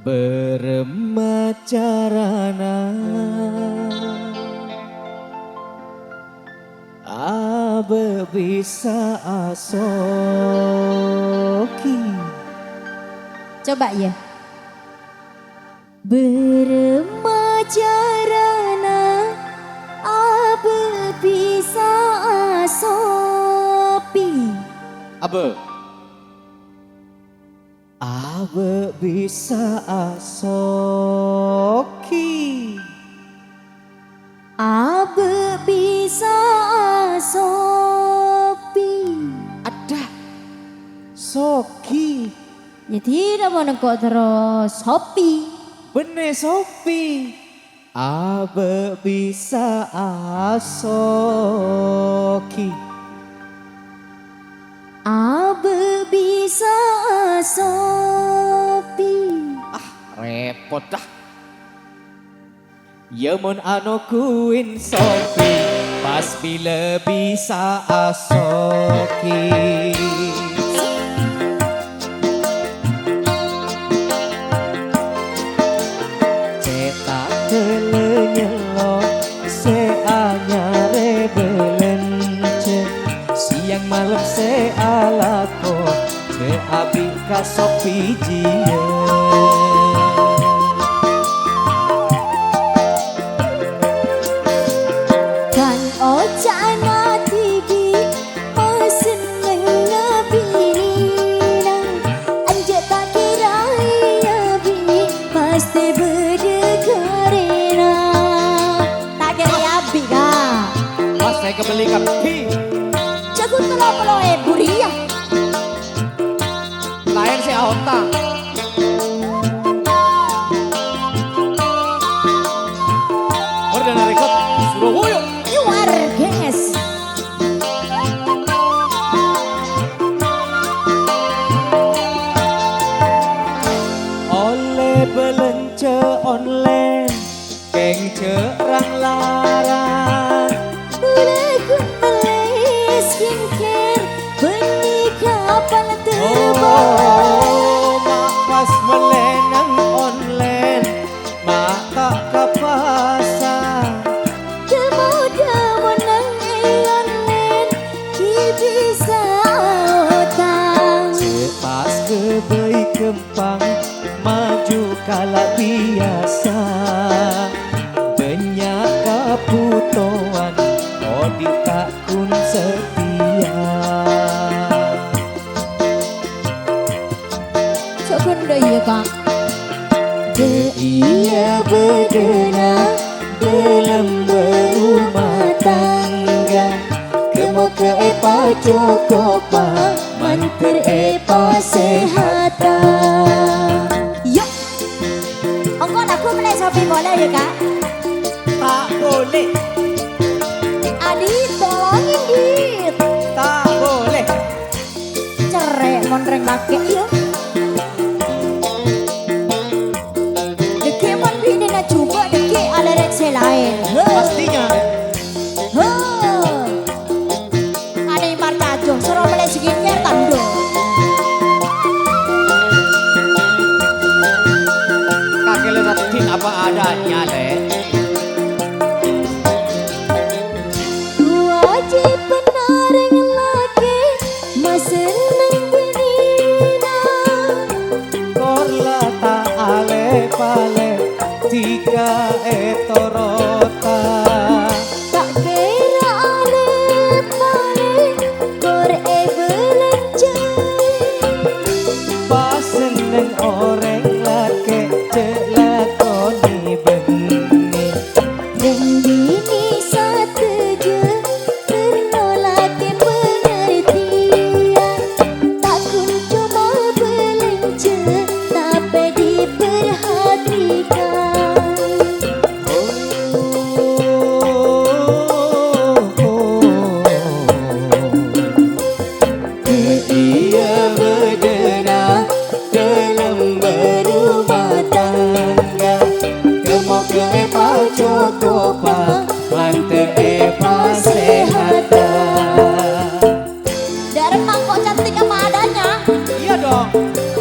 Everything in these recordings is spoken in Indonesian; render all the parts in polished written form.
beremacarana abe bisa asoki. Coba ya. Beremacarana abe bisa asopi. Abe bisa asoki. Abe bisa asopi. Ada soki. Ya tidak mau kok terus sopi. Bener sopi. Abe bisa asoki. Abe bisa asopi. Repot dah. Ya mon anokuin sopi pas bila bisa asoki. Cetak telenyelo se anyare belence siang malam se alako se abi ka sopi jie. Saya kebeli kapi. Jago telo-telo buria. Lahir si Ahota. Ordinary Record Surabaya. You are guest. Oleh belence online, keng cerang larang. Oh, mak pas melenang online, mak tak ke pasar. Demo-demo nang online, ki bisa otang. Sepas ke bayi kempang, maju kala biasa. Banyak keputuan, odi tak kun setia. Benda iya kak. Ia berdena dalam berumah tangga. Kemo ke epa cokopa, manter epa sehatan. Yuk, engkau aku mulai sopi boleh ya kak? Tak boleh. Adit tolongin dit. Tak boleh. Cerai monreng kakek yuk. Coba deke ala rekse lain. Pastinya. Ada yang martajo, suruh beli skincare tando. Kakek leratin apa adanya le. Wajib penareng lagi, mas seneng benina. Korla tak ale pale. Tiga etorota tak kira ale pale kor belanja pas seneng orang laki celakoni begini dan bini setuju ternolak pengertian takun cuma belanja tapi diperhatikan.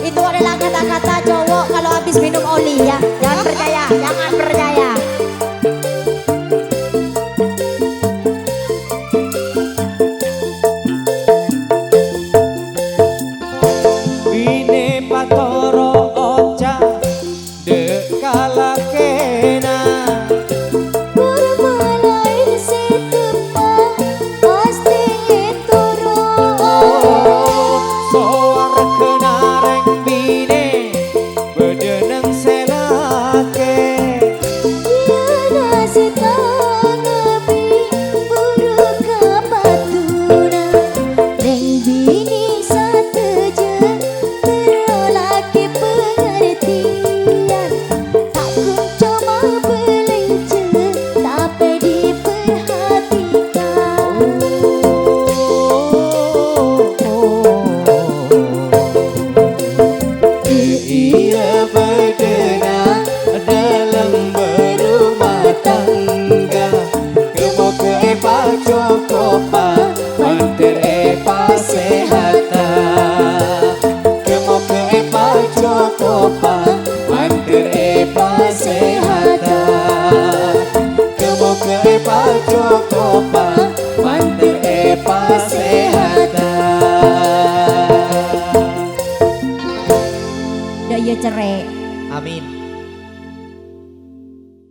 Itu adalah kata-kata cowok kalau habis minum Iya